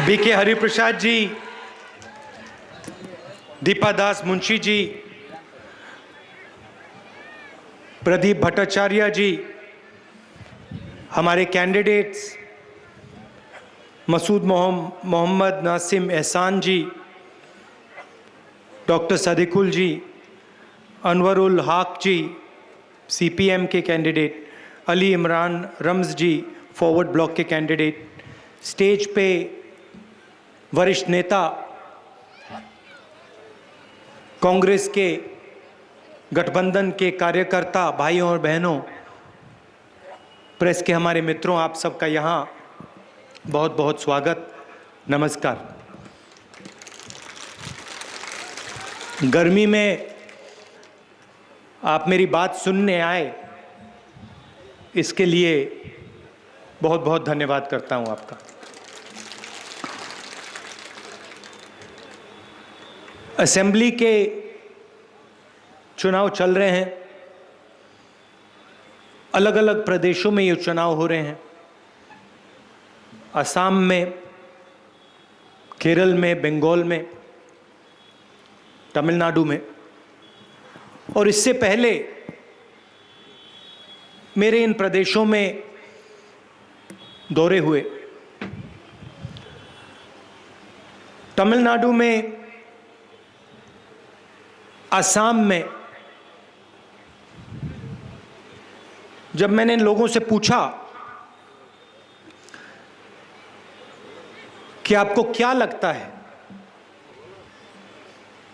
BK Hariprasad जी, दीपा दास मुंशी जी, प्रदीप भट्टाचार्य जी, हमारे candidates Masood Mohammad नासिम एहसान जी, doctor सदिकुल जी, अनवरुल हाक जी, सीपीएम के कैंडिडेट, अली इमरान रम्ज़ जी, फॉरवर्ड ब्लॉक के कैंडिडेट, स्टेज पे वरिष्ठ नेता, कांग्रेस के गठबंधन के कार्यकर्ता भाइयों और बहनों, प्रेस के हमारे मित्रों, आप सबका यहाँ बहुत बहुत स्वागत, नमस्कार। गर्मी में आप मेरी बात सुनने आए, इसके लिए बहुत बहुत धन्यवाद करता हूँ आपका। असेंबली के चुनाव चल रहे हैं, अलग अलग प्रदेशों में ये चुनाव हो रहे हैं, असम में, केरल में, बंगाल में, तमिलनाडु में, और इससे पहले मेरे इन प्रदेशों में दौरे हुए। तमिलनाडु में, असम में जब मैंने लोगों से पूछा कि आपको क्या लगता है,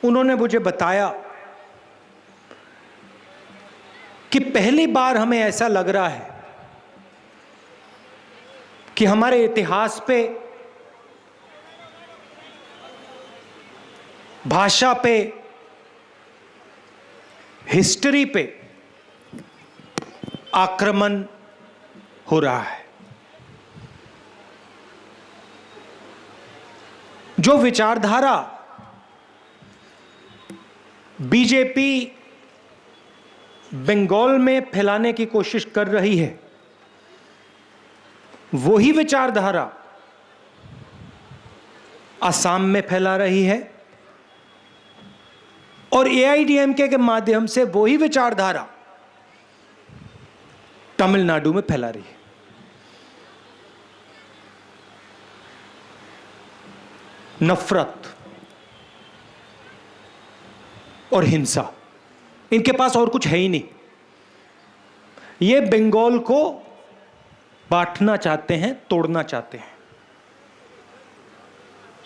उन्होंने मुझे बताया कि पहली बार हमें ऐसा लग रहा है कि हमारे इतिहास पे, भाषा पे, हिस्ट्री पे आक्रमण हो रहा है। जो विचारधारा बीजेपी बंगाल में फैलाने की कोशिश कर रही है, वही विचारधारा असम में फैला रही है, और एआईडीएमके के माध्यम से वही विचारधारा तमिलनाडु में फैला रही है। नफरत और हिंसा, इनके पास और कुछ है ही नहीं। ये बंगाल को बांटना चाहते हैं, तोड़ना चाहते हैं,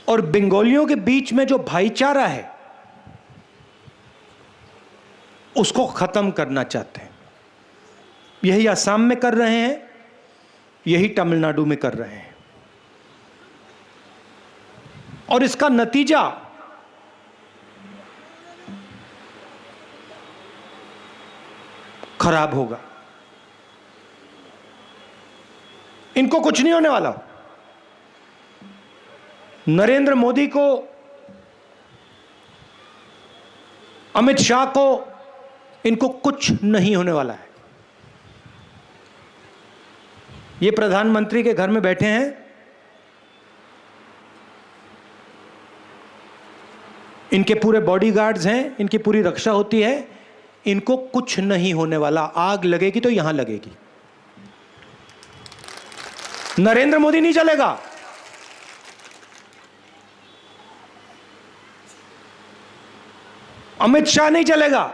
और बंगालियों के बीच में जो भाईचारा है उसको खत्म करना चाहते हैं। यही असम में कर रहे हैं, यही तमिलनाडु में कर रहे हैं, और इसका नतीजा खराब होगा। इनको कुछ नहीं होने वाला। नरेंद्र मोदी को, अमित शाह को, इनको कुछ नहीं होने वाला है। ये प्रधानमंत्री के घर में बैठे हैं, इनके पूरे बॉडीगार्ड्स हैं, इनकी पूरी रक्षा होती है, इनको कुछ नहीं होने वाला। आग लगेगी तो यहां लगेगी, नरेंद्र मोदी नहीं चलेगा। अमित शाह नहीं चलेगा।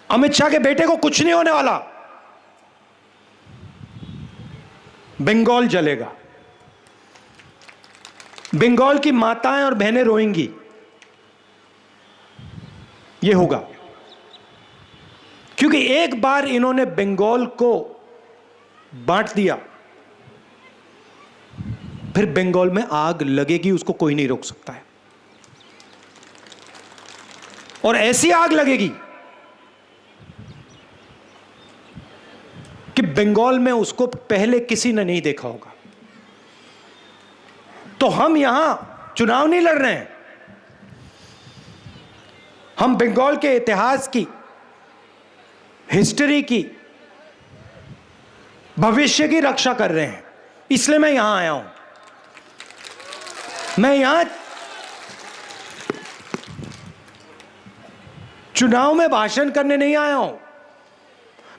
अमित शाह के बेटे को कुछ नहीं होने वाला। बंगाल जलेगा। बंगाल की माताएं और बहनें रोएंगी। ये होगा क्योंकि एक बार इन्होंने बंगाल को बांट दिया, फिर बंगाल में आग लगेगी, उसको कोई नहीं रोक सकता है। और ऐसी आग लगेगी कि बंगाल में उसको पहले किसी ने नहीं देखा होगा। तो हम यहां चुनाव नहीं लड़ रहे हैं, हम बंगाल के इतिहास की, हिस्ट्री की, भविष्य की रक्षा कर रहे हैं। इसलिए मैं यहां आया हूं। मैं यहां चुनाव में भाषण करने नहीं आया हूं।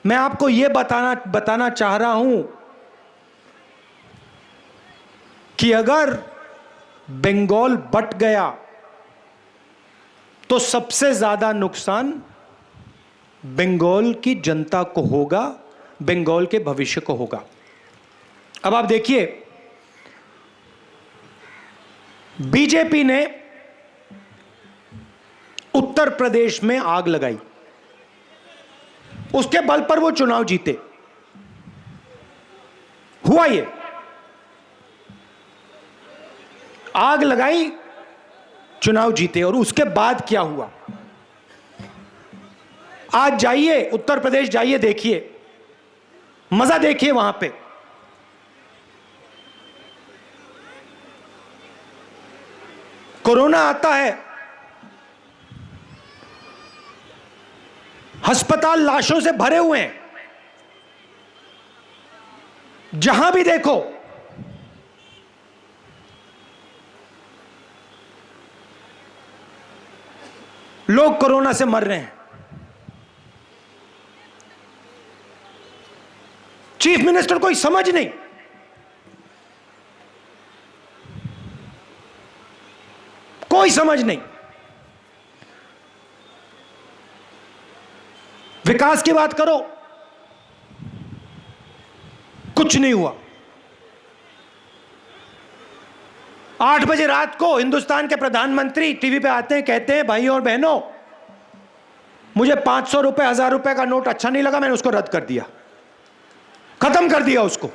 मैं आपको यह बताना चाह रहा हूं कि अगर बंगाल बट गया तो सबसे ज्यादा नुकसान बंगाल की जनता को होगा, बंगाल के भविष्य को होगा। अब आप देखिए, बीजेपी ने उत्तर प्रदेश में आग लगाई, उसके बल पर वो चुनाव जीते। हुआ ये, आग लगाई, चुनाव जीते। और उसके बाद क्या हुआ? आज जाइए उत्तर प्रदेश, जाइए, देखिए, मजा देखिए वहां पे। कोरोना आता है, अस्पताल लाशों से भरे हुए हैं। जहां भी देखो लोग कोरोना से मर रहे हैं। चीफ मिनिस्टर कोई समझ नहीं, कोई समझ नहीं। विकास की बात करो, कुछ नहीं हुआ। 8 बजे रात को हिंदुस्तान के प्रधानमंत्री टीवी पे आते हैं, कहते हैं भाइयों और बहनों, मुझे 500 रुपए 1000 रुपए का नोट अच्छा नहीं लगा, मैंने उसको रद्द कर दिया, खत्म कर दिया उसको।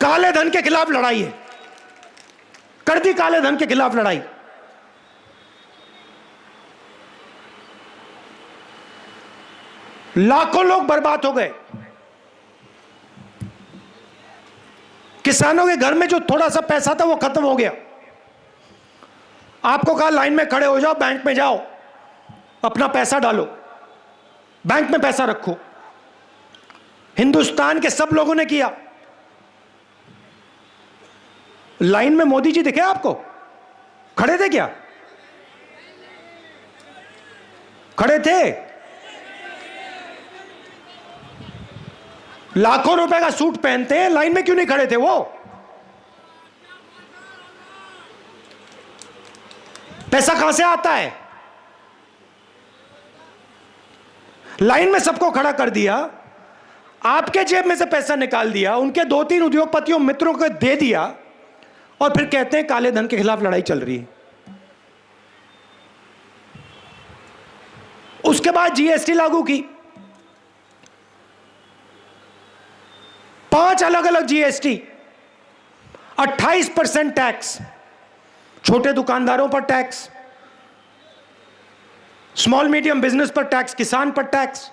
काले धन के खिलाफ लड़ाई है, कर दी काले धन के खिलाफ लड़ाई। लाखों लोग बर्बाद हो गए। किसानों के घर में जो थोड़ा सा पैसा था वो खत्म हो गया। आपको कहा लाइन में खड़े हो जाओ, बैंक में जाओ, अपना पैसा डालो, बैंक में पैसा रखो। हिंदुस्तान के सब लोगों ने किया। लाइन में मोदी जी दिखे आपको? खड़े थे क्या? खड़े थे। लाखों रुपए का सूट पहनते हैं, लाइन में क्यों नहीं खड़े थे वो? पैसा कहां से आता है? लाइन में सबको खड़ा कर दिया, आपके जेब में से पैसा निकाल दिया, उनके 2-3 उद्योगपतियों मित्रों को दे दिया, और फिर कहते हैं काले धन के खिलाफ लड़ाई चल रही है। उसके बाद जीएसटी लागू की, 5 अलग अलग जीएसटी, 28% टैक्स, छोटे दुकानदारों पर टैक्स, स्मॉल मीडियम बिजनेस पर टैक्स, किसान पर टैक्स।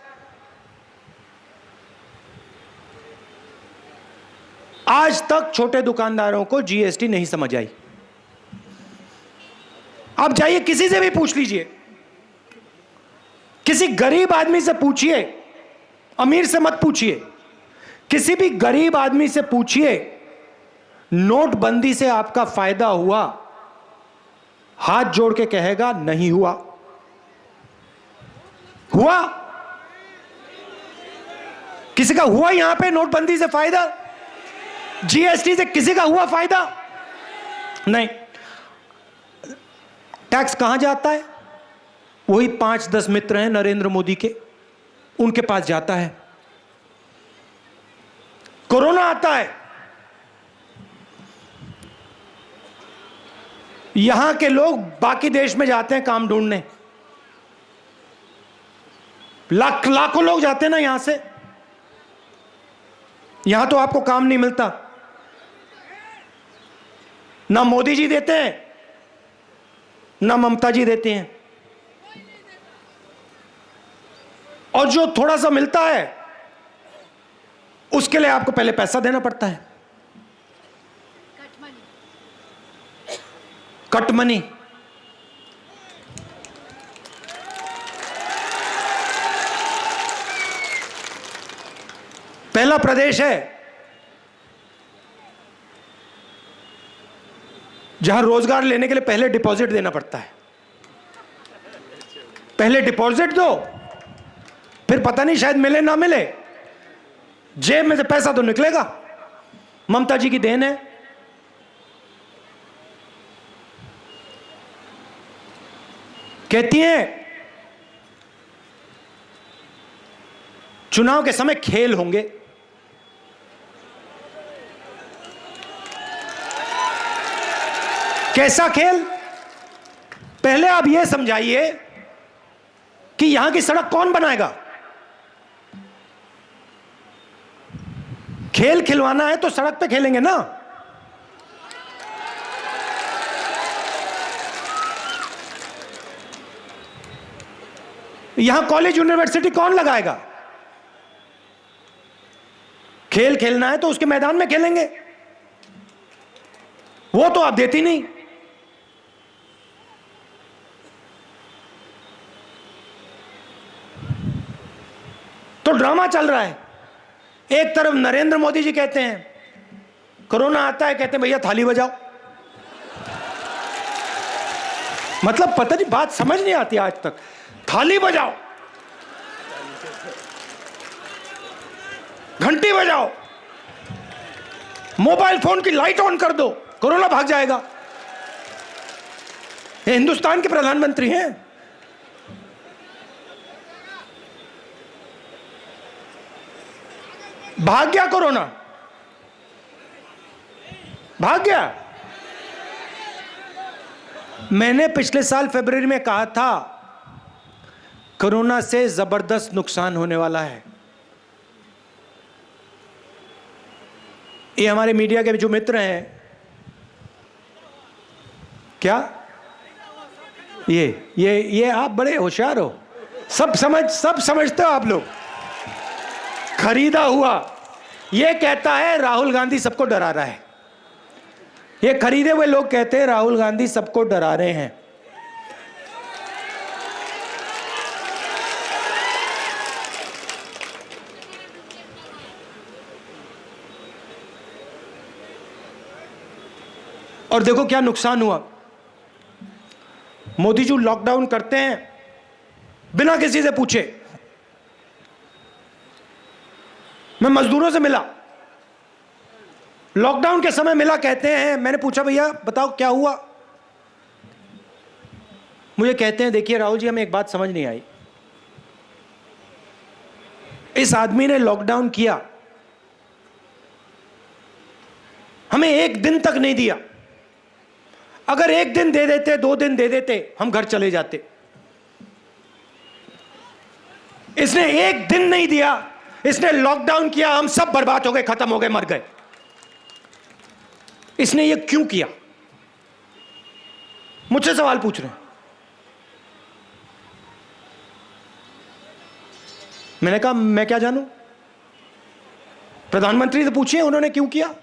आज तक छोटे दुकानदारों को जीएसटी नहीं समझ आई। आप जाइए किसी से भी पूछ लीजिए, किसी गरीब आदमी से पूछिए, अमीर से मत पूछिए, किसी भी गरीब आदमी से पूछिए, नोटबंदी से आपका फायदा हुआ? हाथ जोड़ के कहेगा नहीं हुआ। हुआ? किसी का हुआ यहां पे नोटबंदी से फायदा? जीएसटी से किसी का हुआ फायदा? नहीं। टैक्स कहां जाता है? वही 5-10 मित्र हैं नरेंद्र मोदी के, उनके पास जाता है। कोरोना आता है, यहां के लोग बाकी देश में जाते हैं काम ढूंढने, लाखों लोग जाते हैं ना यहां से। यहां तो आपको काम नहीं मिलता, ना मोदी जी देते हैं, ना ममता जी देते हैं, और जो थोड़ा सा मिलता है उसके लिए आपको पहले पैसा देना पड़ता है, कट मनी। पहला प्रदेश है जहां रोजगार लेने के लिए पहले डिपॉजिट देना पड़ता है। पहले डिपॉजिट दो, फिर पता नहीं शायद मिले ना मिले, जेब में से पैसा तो निकलेगा। ममता जी की देन है। कहती हैं चुनाव के समय खेल होंगे। कैसा खेल? पहले आप यह समझाइए कि यहां की सड़क कौन बनाएगा। खेल खिलवाना है तो सड़क पे खेलेंगे ना। यहां कॉलेज यूनिवर्सिटी कौन लगाएगा? खेल खेलना है तो उसके मैदान में खेलेंगे, वो तो आप देती नहीं। तो ड्रामा चल रहा है। एक तरफ नरेंद्र मोदी जी कहते हैं, कोरोना आता है कहते हैं भैया थाली बजाओ। मतलब पता नहीं, बात समझ नहीं आती आज तक। थाली बजाओ, घंटी बजाओ, मोबाइल फोन की लाइट ऑन कर दो, कोरोना भाग जाएगा। ये हिंदुस्तान के प्रधानमंत्री हैं। भाग गया कोरोना, भाग गया। मैंने पिछले साल फरवरी में कहा था कोरोना से जबरदस्त नुकसान होने वाला है। ये हमारे मीडिया के जो मित्र हैं, क्या ये आप बड़े होशियार हो, सब समझते हो आप लोग। खरीदा हुआ ये कहता है राहुल गांधी सबको डरा रहा है। ये खरीदे हुए लोग कहते हैं राहुल गांधी सबको डरा रहे हैं। और देखो क्या नुकसान हुआ। मोदी जी लॉकडाउन करते हैं बिना किसी से पूछे। मैं मजदूरों से मिला, लॉकडाउन के समय मिला, कहते हैं, मैंने पूछा भैया बताओ क्या हुआ। मुझे कहते हैं देखिए राहुल जी हमें एक बात समझ नहीं आई, इस आदमी ने लॉकडाउन किया, हमें एक दिन तक नहीं दिया। अगर एक दिन दे देते, 2 दिन दे देते, हम घर चले जाते। इसने एक दिन नहीं दिया, इसने लॉकडाउन किया, हम सब बर्बाद हो गए, खत्म हो गए, मर गए। इसने ये क्यों किया? मुझसे सवाल पूछ रहे हैं। मैंने कहा मैं क्या जानूं, प्रधानमंत्री से पूछिए उन्होंने क्यों किया।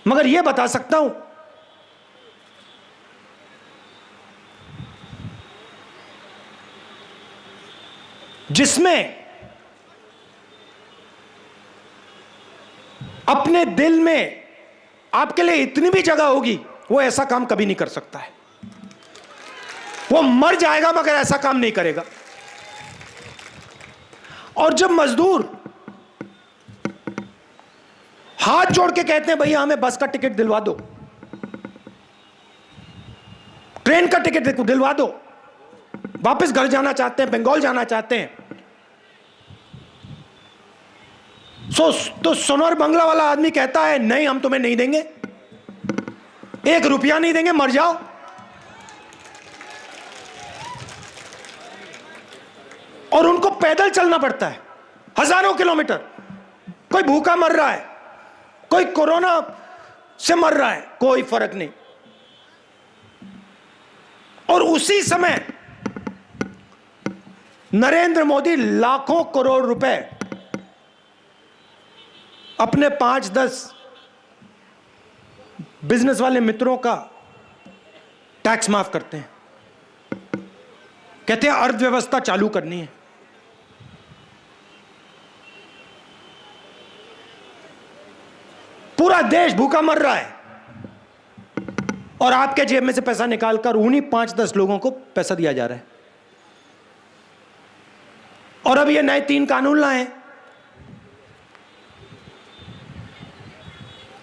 मगर यह बता सकता हूं जिसमें अपने दिल में आपके लिए इतनी भी जगह होगी, वो ऐसा काम कभी नहीं कर सकता है। वो मर जाएगा मगर ऐसा काम नहीं करेगा। और जब मजदूर हाथ जोड़ के कहते हैं भैया हमें बस का टिकट दिलवा दो, ट्रेन का टिकट दिलवा दो, वापस घर जाना चाहते हैं, बंगाल जाना चाहते हैं, तो सोनार बंगला वाला आदमी कहता है नहीं हम तुम्हें नहीं देंगे, 1 रुपया नहीं देंगे, मर जाओ। और उनको पैदल चलना पड़ता है हजारों किलोमीटर। कोई भूखा मर रहा है, कोई कोरोना से मर रहा है, कोई फर्क नहीं। और उसी समय नरेंद्र मोदी लाखों करोड़ रुपए अपने 5-10 बिजनेस वाले मित्रों का टैक्स माफ करते हैं। कहते हैं अर्थव्यवस्था चालू करनी है। पूरा देश भूखा मर रहा है, और आपके जेब में से पैसा निकालकर उन्हीं 5-10 लोगों को पैसा दिया जा रहा है। और अब ये नए 3 कानून लाए हैं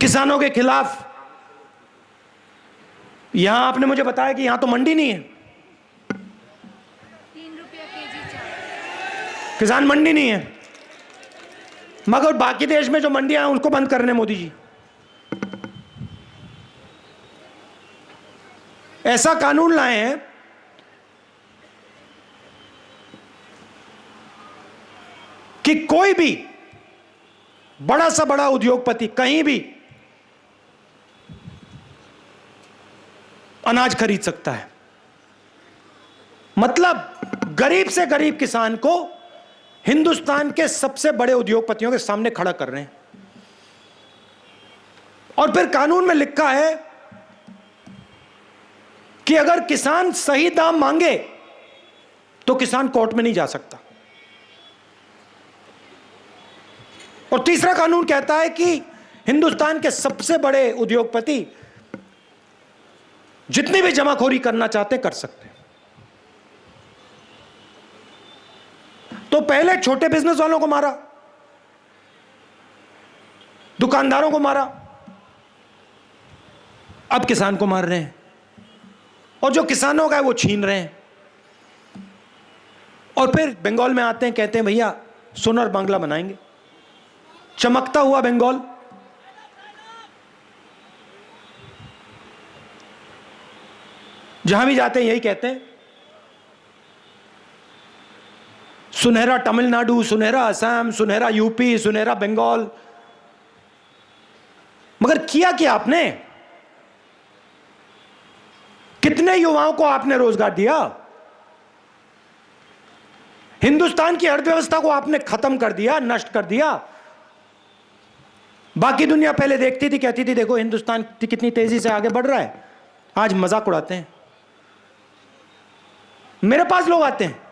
किसानों के खिलाफ। यहां आपने मुझे बताया कि यहां तो मंडी नहीं है, 3 रुपया केजी चावल। किसान मंडी नहीं है, मगर बाकी देश में जो मंडियां हैं उनको बंद करने मोदी जी। ऐसा कानून लाए हैं कि कोई भी बड़ा सा बड़ा उद्योगपति कहीं भी अनाज खरीद सकता है। मतलब गरीब से गरीब किसान को हिंदुस्तान के सबसे बड़े उद्योगपतियों के सामने खड़ा कर रहे हैं। और फिर कानून में लिखा है कि अगर किसान सही दाम मांगे तो किसान कोर्ट में नहीं जा सकता। और तीसरा कानून कहता है कि हिंदुस्तान के सबसे बड़े उद्योगपति जितनी भी जमाखोरी करना चाहते कर सकते हैं। तो पहले छोटे बिजनेस वालों को मारा, दुकानदारों को मारा, अब किसान को मार रहे हैं। और जो किसानों का है वो छीन रहे हैं। और फिर बंगाल में आते हैं, कहते हैं भैया सोनार बांग्ला बनाएंगे, चमकता हुआ बंगाल। जहां भी जाते हैं यही कहते हैं, सुनहरा तमिलनाडु, सुनहरा असम, सुनहरा यूपी, सुनहरा बंगाल। मगर किया क्या आपने? कितने युवाओं को आपने रोजगार दिया? हिंदुस्तान की अर्थव्यवस्था को आपने खत्म कर दिया, नष्ट कर दिया। बाकी दुनिया पहले देखती थी, कहती थी देखो हिंदुस्तान कितनी तेजी से आगे बढ़ रहा है, आज मजाक उड़ाते हैं। मेरे पास लोग आते हैं,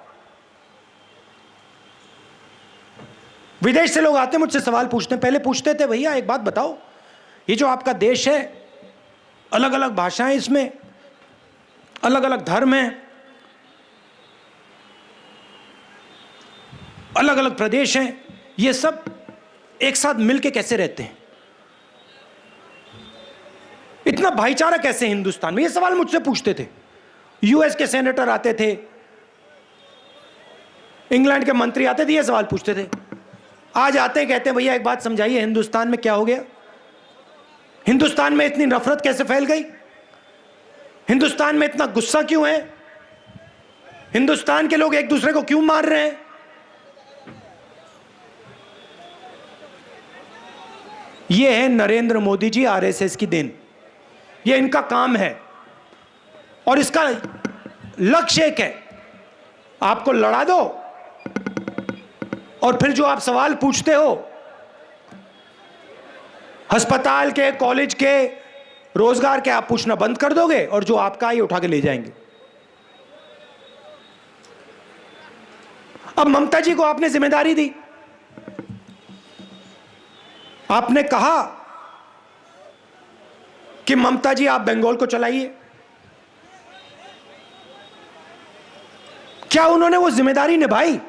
विदेश से लोग आते हैं, मुझसे सवाल पूछते हैं। पहले पूछते थे भैया एक बात बताओ, ये जो आपका देश है, अलग अलग भाषाएं, इसमें अलग अलग धर्म हैं, अलग अलग प्रदेश हैं, ये सब एक साथ मिलके कैसे रहते हैं? इतना भाईचारा कैसे हिंदुस्तान में? ये सवाल मुझसे पूछते थे। यूएस के सेनेटर आते थे, इंग्लैंड के मंत्री आते थे, ये सवाल पूछते थे। आज आते हैं, कहते हैं भैया एक बात समझाइए, हिंदुस्तान में क्या हो गया? हिंदुस्तान में इतनी नफरत कैसे फैल गई? हिंदुस्तान में इतना गुस्सा क्यों है? हिंदुस्तान के लोग एक दूसरे को क्यों मार रहे हैं? ये है नरेंद्र मोदी जी, आरएसएस की देन। ये इनका काम है और इसका लक्ष्य एक है, आपको लड़ा दो और फिर जो आप सवाल पूछते हो अस्पताल के, कॉलेज के, रोजगार के, आप पूछना बंद कर दोगे और जो आपका ही उठा के ले जाएंगे। अब ममता जी को आपने जिम्मेदारी दी, आपने कहा कि ममता जी आप बंगाल को चलाइए। क्या उन्होंने वो जिम्मेदारी निभाई?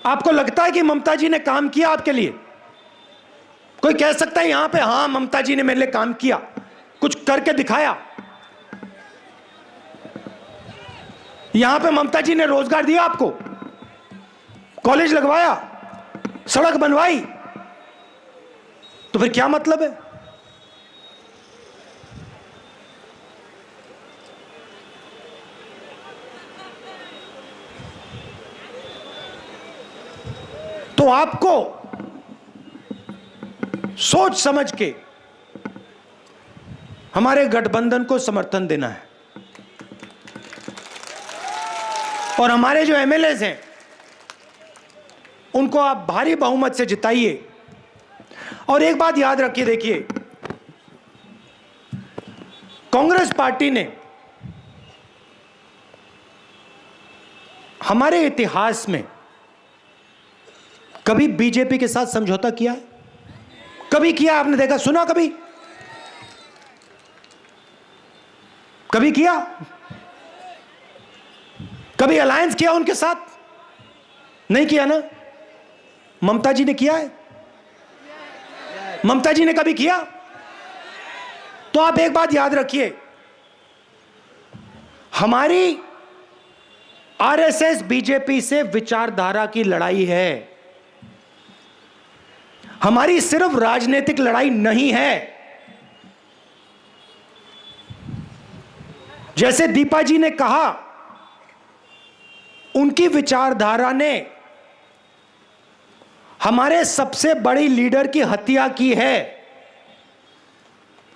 आपको लगता है कि ममता जी ने काम किया आपके लिए? कोई कह सकता है यहां पे हां ममता जी ने मेरे लिए काम किया, कुछ करके दिखाया? यहां पे ममता जी ने रोजगार दिया आपको, कॉलेज लगवाया, सड़क बनवाई, तो फिर क्या मतलब है? तो आपको सोच समझ के हमारे गठबंधन को समर्थन देना है और हमारे जो एमएलएज हैं उनको आप भारी बहुमत से जिताइए। और एक बात याद रखिए, देखिए कांग्रेस पार्टी ने हमारे इतिहास में कभी बीजेपी के साथ समझौता किया है? कभी किया आपने देखा, सुना कभी? कभी किया? कभी अलायंस किया उनके साथ? नहीं किया ना? ममता जी ने किया है? ममता जी ने कभी किया? तो आप एक बात याद रखिए, हमारी आरएसएस बीजेपी से विचारधारा की लड़ाई है, हमारी सिर्फ राजनीतिक लड़ाई नहीं है। जैसे दीपा जी ने कहा, उनकी विचारधारा ने हमारे सबसे बड़ी लीडर की हत्या की है,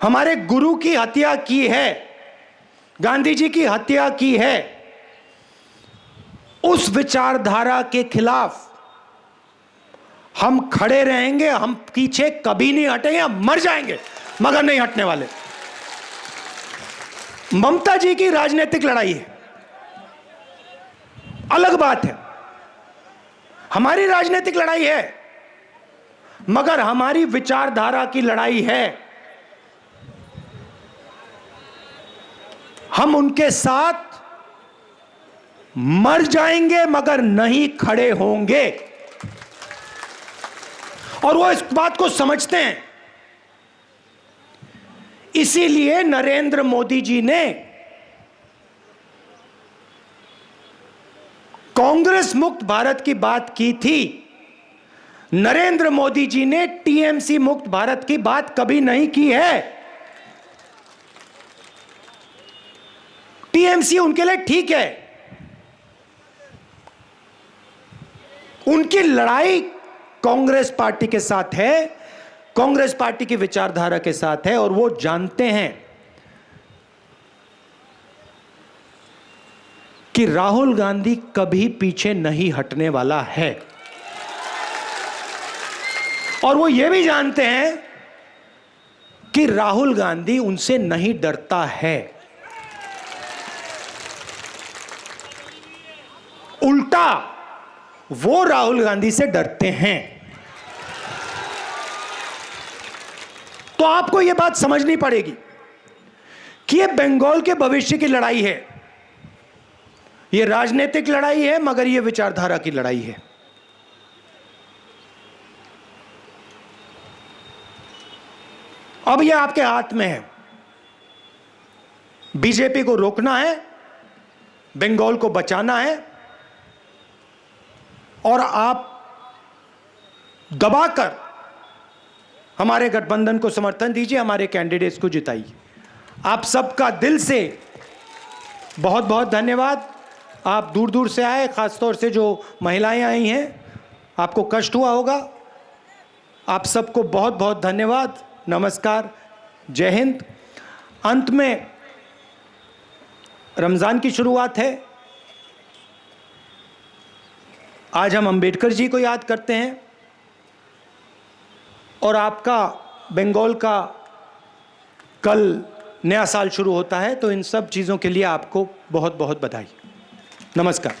हमारे गुरु की हत्या की है, गांधी जी की हत्या की है। उस विचारधारा के खिलाफ हम खड़े रहेंगे, हम पीछे कभी नहीं हटेंगे, हम मर जाएंगे मगर नहीं हटने वाले। ममता जी की राजनीतिक लड़ाई है, अलग बात है। हमारी राजनीतिक लड़ाई है, मगर हमारी विचारधारा की लड़ाई है। हम उनके साथ मर जाएंगे मगर नहीं खड़े होंगे, और वो इस बात को समझते हैं। इसीलिए नरेंद्र मोदी जी ने कांग्रेस मुक्त भारत की बात की थी। नरेंद्र मोदी जी ने टीएमसी मुक्त भारत की बात कभी नहीं की है। टीएमसी उनके लिए ठीक है, उनकी लड़ाई कांग्रेस पार्टी के साथ है, कांग्रेस पार्टी की विचारधारा के साथ है, और वो जानते हैं कि राहुल गांधी कभी पीछे नहीं हटने वाला है, और वो ये भी जानते हैं कि राहुल गांधी उनसे नहीं डरता है। उल्टा वो राहुल गांधी से डरते हैं। तो आपको यह बात समझनी पड़ेगी कि यह बंगाल के भविष्य की लड़ाई है, यह राजनीतिक लड़ाई है, मगर यह विचारधारा की लड़ाई है। अब यह आपके हाथ में है, बीजेपी को रोकना है, बंगाल को बचाना है, और आप दबाकर हमारे गठबंधन को समर्थन दीजिए, हमारे कैंडिडेट्स को जिताइए। आप सबका दिल से बहुत बहुत धन्यवाद। आप दूर दूर से आए, खासतौर से जो महिलाएं आई हैं, आपको कष्ट हुआ होगा। आप सबको बहुत बहुत धन्यवाद। नमस्कार, जय हिंद। अंत में रमज़ान की शुरुआत है। आज हम अंबेडकर जी को याद करते हैं, और आपका बंगाल का कल नया साल शुरू होता है, तो इन सब चीज़ों के लिए आपको बहुत बहुत बधाई। नमस्कार।